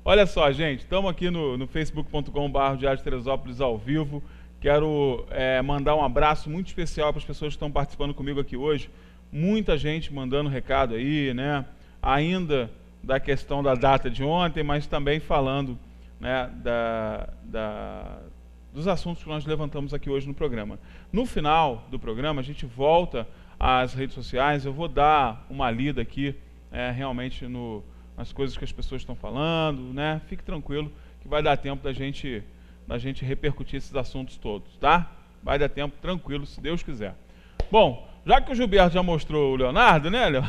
Olha só, gente, estamos aqui no facebook.com.br Diário de Teresópolis ao vivo. Quero mandar um abraço muito especial para as pessoas que estão participando comigo aqui hoje. Muita gente mandando recado aí, né? Ainda da questão da data de ontem, mas também falando, né, dos assuntos que nós levantamos aqui hoje no programa. No final do programa, a gente volta às redes sociais. Eu vou dar uma lida aqui, realmente nas coisas que as pessoas estão falando, né? Fique tranquilo que vai dar tempo da gente repercutir esses assuntos todos, tá? Vai dar tempo, tranquilo, se Deus quiser. Bom, já que o Gilberto já mostrou o Leonardo, né, Léo?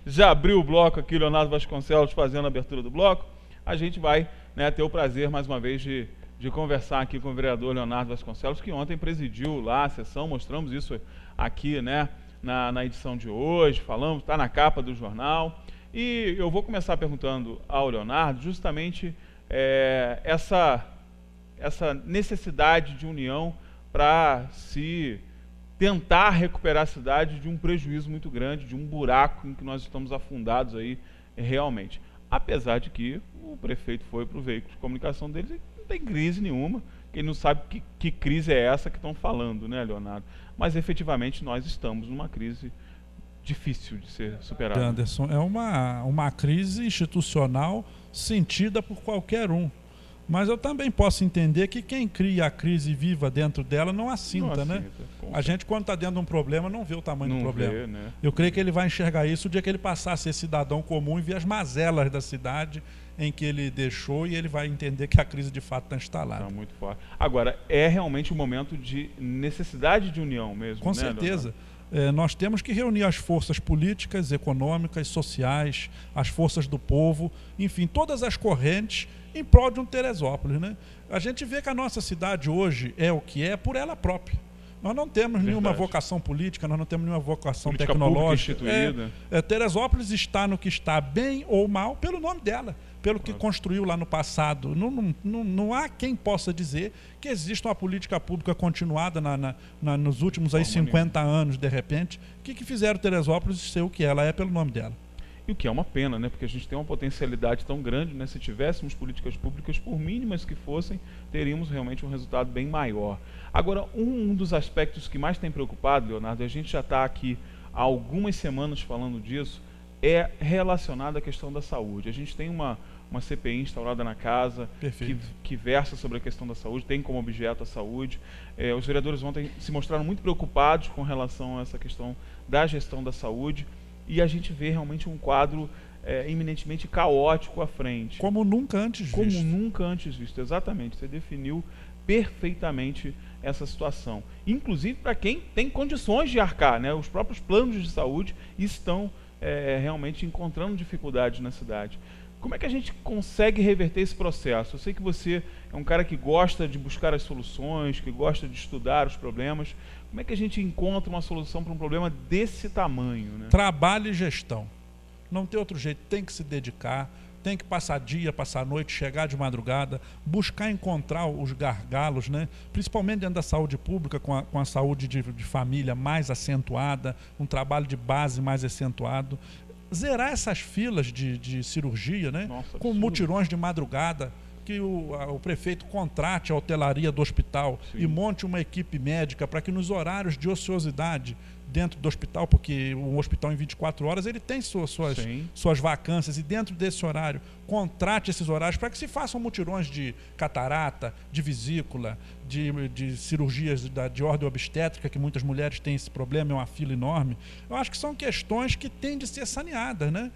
Já abriu o bloco aqui, Leonardo Vasconcelos fazendo a abertura do bloco, a gente vai, né, ter o prazer, mais uma vez, de conversar aqui com o vereador Leonardo Vasconcelos, que ontem presidiu lá a sessão, mostramos isso aqui, né, na edição de hoje, falamos, está na capa do jornal. E eu vou começar perguntando ao Leonardo justamente essa necessidade de união para se tentar recuperar a cidade de um prejuízo muito grande, de um buraco em que nós estamos afundados aí realmente. Apesar de que o prefeito foi para o veículo de comunicação deles e não tem crise nenhuma, que ele não sabe que crise é essa que estão falando, né, Leonardo? Mas efetivamente nós estamos numa crise difícil de ser superado. Anderson, é uma crise institucional sentida por qualquer um. Mas eu também posso entender que quem cria a crise viva dentro dela não a sinta, né? A gente, quando está dentro de um problema, não vê o tamanho do problema. Vê, né? Eu creio que ele vai enxergar isso o dia que ele passar a ser cidadão comum e ver as mazelas da cidade em que ele deixou, e ele vai entender que a crise de fato está instalada. Está muito forte. Agora, é realmente um momento de necessidade de união mesmo, Com certeza. Nós temos que reunir as forças políticas, econômicas, sociais, as forças do povo, enfim, todas as correntes em prol de um Teresópolis, né? A gente vê que a nossa cidade hoje é o que é por ela própria. Nós não temos nenhuma vocação política, nós não temos nenhuma vocação política tecnológica. Instituída. Teresópolis está no que está, bem ou mal, pelo nome dela, pelo que construiu lá no passado. Não há quem possa dizer que existe uma política pública continuada nos últimos 50 anos, de repente, que fizeram Teresópolis ser o que ela é pelo nome dela. E o que é uma pena, né? Porque a gente tem uma potencialidade tão grande, né? Se tivéssemos políticas públicas, por mínimas que fossem, teríamos realmente um resultado bem maior. Agora, um dos aspectos que mais tem preocupado, Leonardo, a gente já está aqui há algumas semanas falando disso, é relacionado à questão da saúde. A gente tem uma CPI instaurada na casa que versa sobre a questão da saúde, tem como objeto a saúde. Os vereadores ontem se mostraram muito preocupados com relação a essa questão da gestão da saúde, e a gente vê realmente um quadro eminentemente caótico à frente. Como nunca antes visto. Como nunca antes visto, exatamente. Você definiu perfeitamente essa situação. Inclusive para quem tem condições de arcar, né? Os próprios planos de saúde estão realmente encontrando dificuldades na cidade. Como é que a gente consegue reverter esse processo? Eu sei que você é um cara que gosta de buscar as soluções, que gosta de estudar os problemas. Como é que a gente encontra uma solução para um problema desse tamanho, né? Trabalho e gestão. Não tem outro jeito, tem que se dedicar, tem que passar dia, passar noite, chegar de madrugada, buscar encontrar os gargalos, né? Principalmente dentro da saúde pública, com a saúde de família mais acentuada, um trabalho de base mais acentuado. Zerar essas filas de cirurgia, né? Nossa, com mutirões de madrugada, que o prefeito contrate a hotelaria do hospital. Sim. E monte uma equipe médica para que nos horários de ociosidade dentro do hospital, porque o hospital em 24 horas ele tem suas vacâncias, e dentro desse horário contrate esses horários para que se façam mutirões de catarata, de vesícula, de cirurgias de ordem obstétrica, que muitas mulheres têm esse problema, é uma fila enorme. Eu acho que são questões que têm de ser saneadas, né?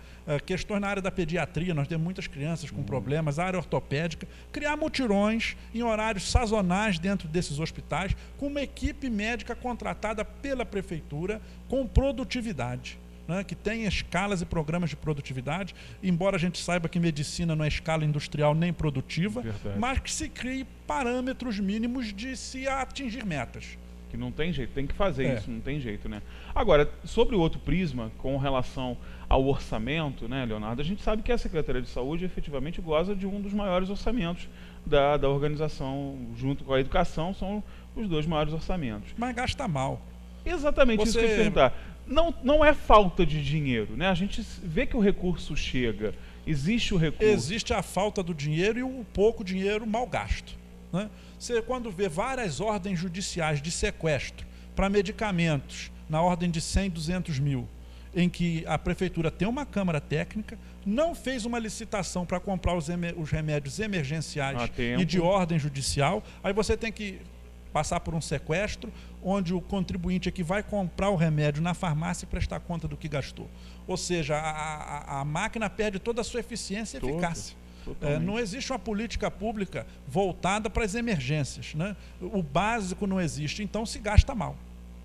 Questões na área da pediatria, nós temos muitas crianças com problemas, a área ortopédica, criar mutirões em horários sazonais dentro desses hospitais, com uma equipe médica contratada pela prefeitura com produtividade, né, que tem escalas e programas de produtividade, embora a gente saiba que medicina não é escala industrial nem produtiva. Verdade. Mas que se crie parâmetros mínimos de se atingir metas. Que não tem jeito, tem que fazer isso, não tem jeito, né? Agora, sobre o outro prisma, com relação ao orçamento, né, Leonardo, a gente sabe que a Secretaria de Saúde efetivamente goza de um dos maiores orçamentos da organização, junto com a educação, são os dois maiores orçamentos. Mas gasta mal. Exatamente isso que eu ia te perguntar. Não é falta de dinheiro, né? A gente vê que o recurso chega, existe o recurso. Existe a falta do dinheiro e o pouco dinheiro mal gasto, né? Você, quando vê várias ordens judiciais de sequestro para medicamentos na ordem de 100, 200 mil, em que a prefeitura tem uma câmara técnica, não fez uma licitação para comprar os remédios emergenciais e de ordem judicial, aí você tem que passar por um sequestro, onde o contribuinte é que vai comprar o remédio na farmácia e prestar conta do que gastou. Ou seja, a máquina perde toda a sua eficiência e eficácia. Não existe uma política pública voltada para as emergências, né? O básico não existe, então se gasta mal.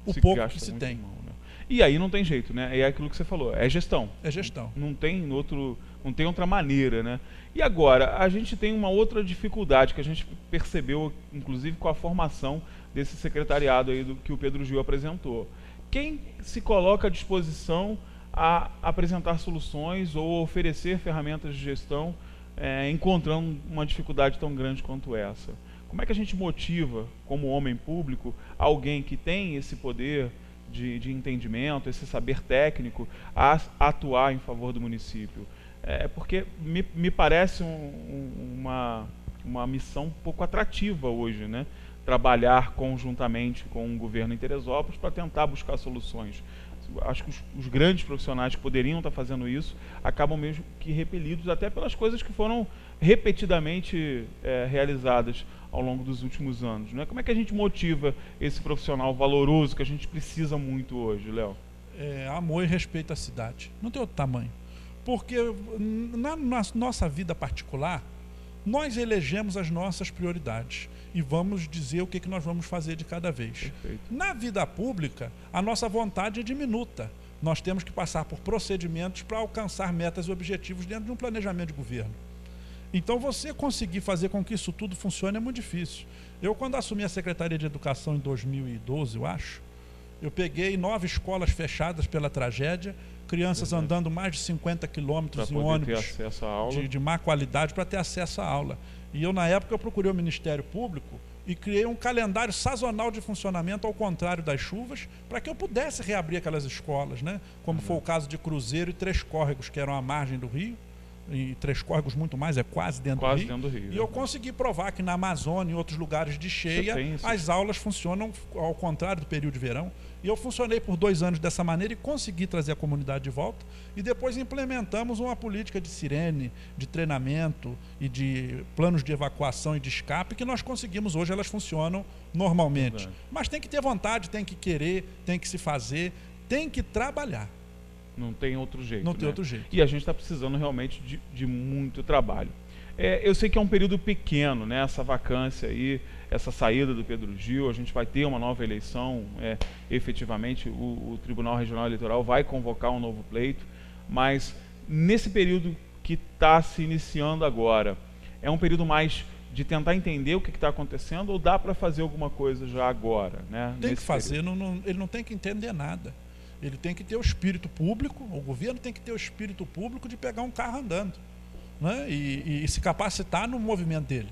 O pouco que se tem. Mal, né? E aí não tem jeito, né? É aquilo que você falou, é gestão. É gestão. Não tem outra maneira, né? E agora, a gente tem uma outra dificuldade que a gente percebeu, inclusive com a formação desse secretariado aí que o Pedro Gil apresentou. Quem se coloca à disposição a apresentar soluções ou oferecer ferramentas de gestão, encontrando uma dificuldade tão grande quanto essa? Como é que a gente motiva, como homem público, alguém que tem esse poder de entendimento, esse saber técnico, a atuar em favor do município? Porque me parece uma missão um pouco atrativa hoje, né? Trabalhar conjuntamente com o governo em Teresópolis para tentar buscar soluções. Acho que os grandes profissionais que poderiam estar fazendo isso acabam mesmo que repelidos até pelas coisas que foram repetidamente realizadas ao longo dos últimos anos, né? Como é que a gente motiva esse profissional valoroso que a gente precisa muito hoje, Léo? Amor e respeito à cidade. Não tem outro tamanho. Porque na nossa vida particular, nós elegemos as nossas prioridades e vamos dizer o que nós vamos fazer de cada vez. Perfeito. Na vida pública, a nossa vontade é diminuta. Nós temos que passar por procedimentos para alcançar metas e objetivos dentro de um planejamento de governo. Então, você conseguir fazer com que isso tudo funcione é muito difícil. Eu, quando assumi a Secretaria de Educação em 2012, eu acho, eu peguei 9 escolas fechadas pela tragédia, crianças andando mais de 50 quilômetros em ônibus de má qualidade para ter acesso à aula. E eu, na época, eu procurei o Ministério Público e criei um calendário sazonal de funcionamento ao contrário das chuvas, para que eu pudesse reabrir aquelas escolas, né? Como foi o caso de Cruzeiro e Três Córregos, que eram à margem do rio, e Três Córregos muito mais, é quase dentro do rio. E eu consegui provar que na Amazônia e em outros lugares de cheia, as aulas funcionam ao contrário do período de verão. E eu funcionei por 2 anos dessa maneira e consegui trazer a comunidade de volta. E depois implementamos uma política de sirene, de treinamento e de planos de evacuação e de escape, que nós conseguimos hoje, elas funcionam normalmente. Mas tem que ter vontade, tem que querer, tem que se fazer, tem que trabalhar. Não tem outro jeito. Não tem outro jeito. E a gente está precisando realmente de muito trabalho. Eu sei que é um período pequeno, né? Essa vacância aí, essa saída do Pedro Gil, a gente vai ter uma nova eleição, efetivamente o Tribunal Regional Eleitoral vai convocar um novo pleito, mas nesse período que está se iniciando agora, é um período mais de tentar entender o que está acontecendo ou dá para fazer alguma coisa já agora, né? Tem que fazer, ele não tem que entender nada. Ele tem que ter o espírito público, o governo tem que ter o espírito público de pegar um carro andando, né? E se capacitar no movimento dele.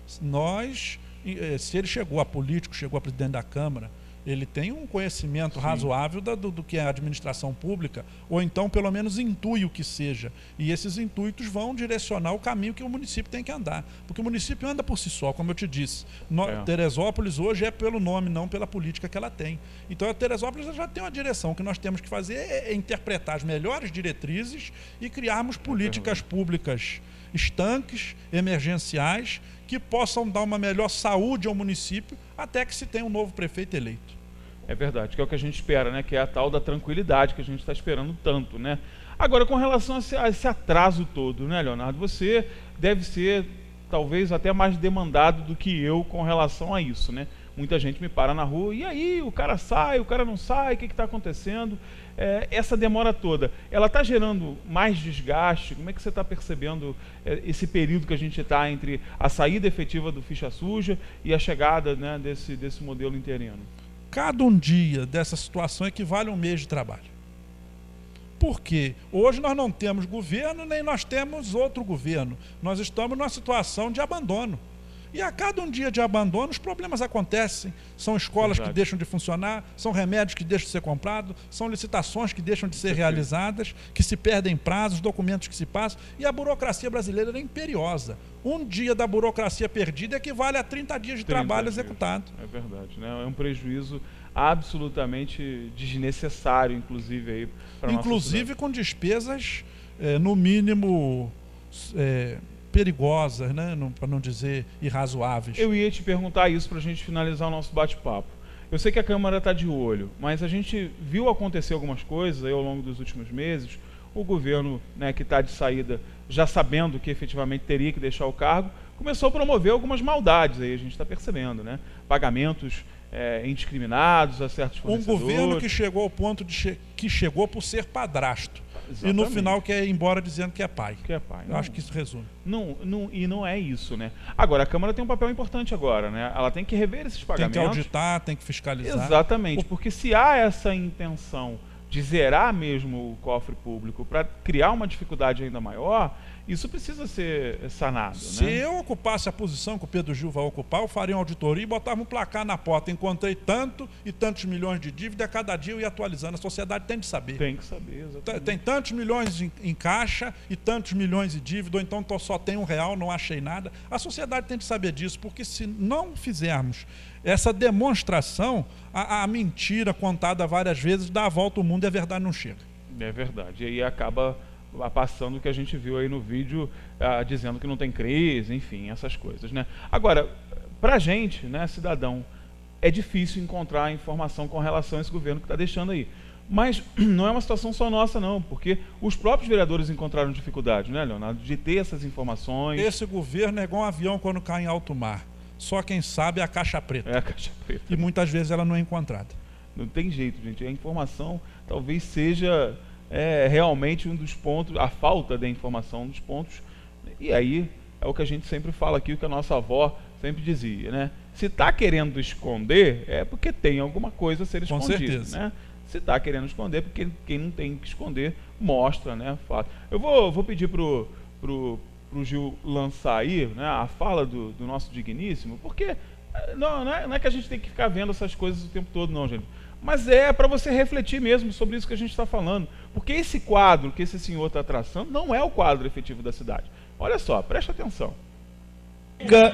Se ele chegou a político, chegou a presidente da Câmara, ele tem um conhecimento razoável do que é a administração pública, ou então pelo menos intui o que seja. E esses intuitos vão direcionar o caminho que o município tem que andar. Porque o município anda por si só, como eu te disse. Teresópolis hoje é pelo nome, não pela política que ela tem. Então a Teresópolis já tem uma direção. O que nós temos que fazer é interpretar as melhores diretrizes e criarmos políticas públicas estanques, emergenciais, que possam dar uma melhor saúde ao município até que se tenha um novo prefeito eleito. É verdade, que é o que a gente espera, né? Que é a tal da tranquilidade que a gente está esperando tanto, né? Agora, com relação a esse atraso todo, né, Leonardo? Você deve ser talvez até mais demandado do que eu com relação a isso, né? Muita gente me para na rua, e aí, o cara sai, o cara não sai, o que está acontecendo? Essa demora toda, ela está gerando mais desgaste? Como é que você está percebendo esse período que a gente está entre a saída efetiva do ficha suja e a chegada, né, desse modelo interino? Cada um dia dessa situação equivale a um mês de trabalho. Por quê? Hoje nós não temos governo, nem nós temos outro governo. Nós estamos numa situação de abandono. E a cada um dia de abandono, os problemas acontecem. São escolas que deixam de funcionar, são remédios que deixam de ser comprados, são licitações que deixam de ser realizadas, que se perdem prazos, documentos que se passam. E a burocracia brasileira é imperiosa. Um dia da burocracia perdida equivale a 30 dias de trabalho executado. É verdade, né? É um prejuízo absolutamente desnecessário, inclusive, aí para inclusive com despesas, no mínimo, perigosas, né? Para não dizer irrazoáveis. Eu ia te perguntar isso para a gente finalizar o nosso bate-papo. Eu sei que a Câmara está de olho, mas a gente viu acontecer algumas coisas aí ao longo dos últimos meses. O governo, né, que está de saída, já sabendo que efetivamente teria que deixar o cargo, começou a promover algumas maldades, aí a gente está percebendo, né? Pagamentos indiscriminados a certos fornecedores. Um governo que chegou ao ponto de que chegou por ser padrasto. Exatamente. E no final quer ir embora dizendo que é pai. Que é pai. Eu acho que isso resume. E não é isso, né? Agora, a Câmara tem um papel importante agora, né? Ela tem que rever esses pagamentos. Tem que auditar, tem que fiscalizar. Exatamente, porque se há essa intenção de zerar mesmo o cofre público para criar uma dificuldade ainda maior, isso precisa ser sanado. Se né? eu ocupasse a posição que o Pedro Gil vai ocupar, eu faria uma auditoria e botava um placar na porta. Encontrei tanto e tantos milhões de dívida, cada dia eu ia atualizando. A sociedade tem de saber. Tem que saber, exatamente. Tem tantos milhões em caixa e tantos milhões de dívida, ou então só tem R$1, não achei nada. A sociedade tem de saber disso, porque se não fizermos essa demonstração, a mentira contada várias vezes dá a volta ao mundo e a verdade não chega. É verdade. E aí acaba passando o que a gente viu aí no vídeo, dizendo que não tem crise, enfim, essas coisas, né? Agora, para a gente, né, cidadão, é difícil encontrar informação com relação a esse governo que está deixando aí. Mas não é uma situação só nossa, não, porque os próprios vereadores encontraram dificuldade, né, Leonardo, de ter essas informações. Esse governo é igual um avião quando cai em alto mar. Só quem sabe é a caixa preta. É a caixa preta. E muitas vezes ela não é encontrada. Não tem jeito, gente. A informação talvez seja realmente um dos pontos, a falta da informação, um dos pontos. E aí é o que a gente sempre fala aqui, o que a nossa avó sempre dizia, né? Se está querendo esconder, é porque tem alguma coisa a ser escondida. Com certeza. Né? Se está querendo esconder, porque quem não tem que esconder, mostra, né? Fato. Eu vou pedir pro Gil lançar aí, né, a fala do nosso digníssimo, porque não é que a gente tem que ficar vendo essas coisas o tempo todo, não, gente. Mas é para você refletir mesmo sobre isso que a gente está falando. Porque esse quadro que esse senhor está traçando não é o quadro efetivo da cidade. Olha só, presta atenção.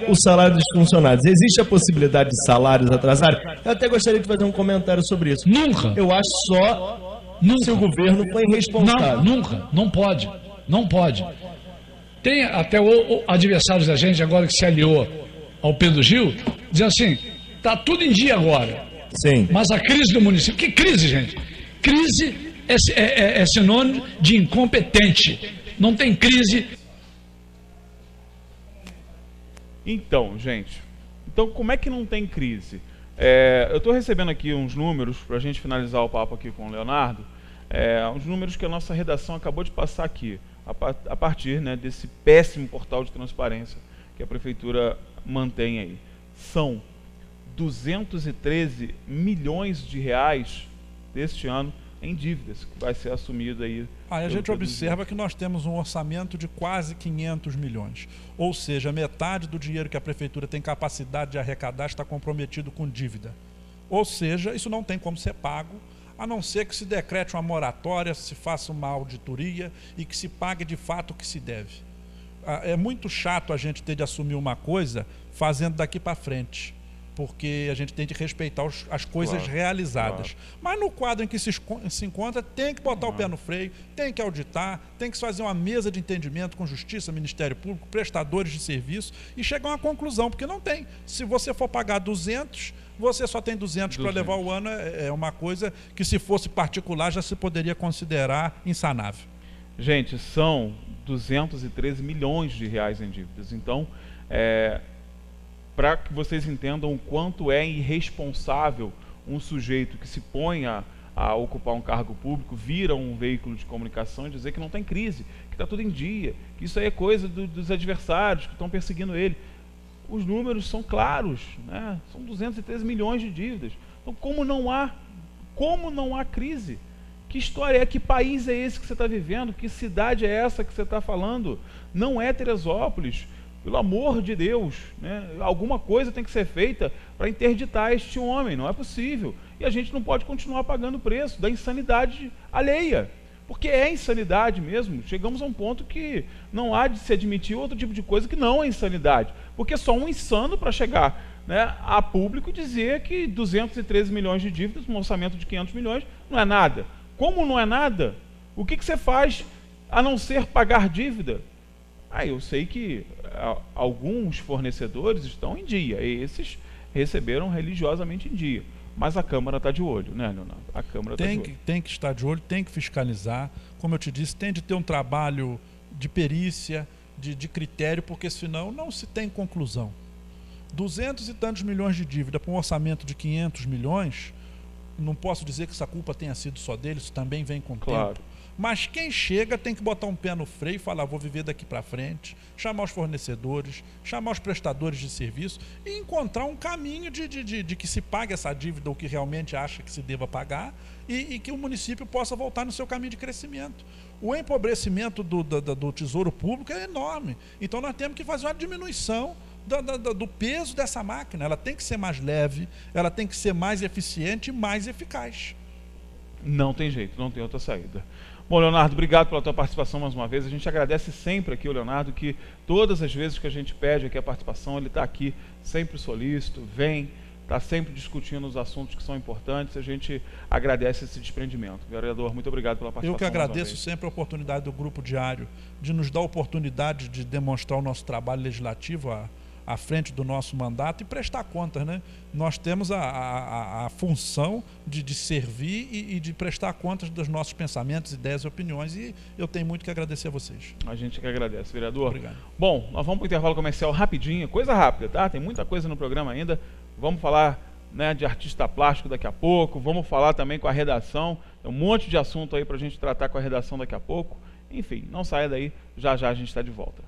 O salário dos funcionários. Existe a possibilidade de salários atrasados? Eu até gostaria de fazer um comentário sobre isso. Nunca. Eu acho só se o governo foi irresponsável. Não, nunca. Não pode. Não pode. Tem até adversários da gente agora que se aliou ao Pedro Gil, dizendo assim, está tudo em dia agora. Sim. Mas a crise do município... Que crise, gente? Crise é sinônimo de incompetente. Não tem crise. Então, gente, como é que não tem crise? Eu estou recebendo aqui uns números, para a gente finalizar o papo aqui com o Leonardo, uns números que a nossa redação acabou de passar aqui, a partir, né, desse péssimo portal de transparência que a Prefeitura mantém aí. São 213 milhões de reais deste ano em dívidas, que vai ser assumido aí. Aí a gente observa que nós temos um orçamento de quase 500 milhões. Ou seja, metade do dinheiro que a Prefeitura tem capacidade de arrecadar está comprometido com dívida. Ou seja, isso não tem como ser pago, a não ser que se decrete uma moratória, se faça uma auditoria e que se pague de fato o que se deve. É muito chato a gente ter de assumir uma coisa fazendo daqui para frente, porque a gente tem de respeitar as coisas realizadas. Claro. Mas no quadro em que se encontra, tem que botar o pé no freio, tem que auditar, tem que fazer uma mesa de entendimento com Justiça, Ministério Público, prestadores de serviço e chegar a uma conclusão, porque não tem. Se você for pagar 200, você só tem 200 para levar o ano, é uma coisa que se fosse particular já se poderia considerar insanável. Gente, são 213 milhões de reais em dívidas. Então, para que vocês entendam o quanto é irresponsável um sujeito que se põe a ocupar um cargo público, vira um veículo de comunicação e dizer que não tem crise, que está tudo em dia, que isso aí é coisa dos adversários que estão perseguindo ele. Os números são claros, né? São 213 milhões de dívidas. Então, como não há crise? Que história é? Que país é esse que você está vivendo? Que cidade é essa que você está falando? Não é Teresópolis. Pelo amor de Deus, né? Alguma coisa tem que ser feita para interditar este homem, não é possível. E a gente não pode continuar pagando o preço da insanidade alheia, porque é insanidade mesmo. Chegamos a um ponto que não há de se admitir outro tipo de coisa que não é insanidade, porque só um insano para chegar, né, a público e dizer que 213 milhões de dívidas, um orçamento de 500 milhões, não é nada. Como não é nada? O que você faz a não ser pagar dívida? Eu sei que alguns fornecedores estão em dia, esses receberam religiosamente em dia, mas a Câmara está de olho, né, Leonardo? A Câmara está de olho. Tem que estar de olho, tem que fiscalizar, como eu te disse, tem de ter um trabalho de perícia, de critério, porque senão não se tem conclusão. 200 e tantos milhões de dívida para um orçamento de 500 milhões, não posso dizer que essa culpa tenha sido só deles, isso também vem com o tempo. Mas quem chega tem que botar um pé no freio e falar, vou viver daqui para frente, chamar os fornecedores, chamar os prestadores de serviço e encontrar um caminho de que se pague essa dívida, o que realmente acha que se deva pagar, e que o município possa voltar no seu caminho de crescimento. O empobrecimento do tesouro público é enorme, então nós temos que fazer uma diminuição do peso dessa máquina. Ela tem que ser mais leve, ela tem que ser mais eficiente e mais eficaz. Não tem jeito, não tem outra saída. Bom, Leonardo, obrigado pela tua participação mais uma vez. A gente agradece sempre aqui o Leonardo, que todas as vezes que a gente pede aqui a participação, ele está aqui sempre solícito, vem, está sempre discutindo os assuntos que são importantes. A gente agradece esse desprendimento. Vereador, muito obrigado pela participação. Eu que agradeço sempre a oportunidade do Grupo Diário de nos dar a oportunidade de demonstrar o nosso trabalho legislativo à frente do nosso mandato e prestar contas, né? Nós temos a função de servir e de prestar contas dos nossos pensamentos, ideias e opiniões, e eu tenho muito que agradecer a vocês. A gente que agradece, vereador. Obrigado. Bom, nós vamos para o intervalo comercial rapidinho, coisa rápida, tá? Tem muita coisa no programa ainda. Vamos falar, né, de artista plástico daqui a pouco, vamos falar também com a redação, tem um monte de assunto aí para a gente tratar com a redação daqui a pouco. Enfim, não saia daí, já já a gente está de volta.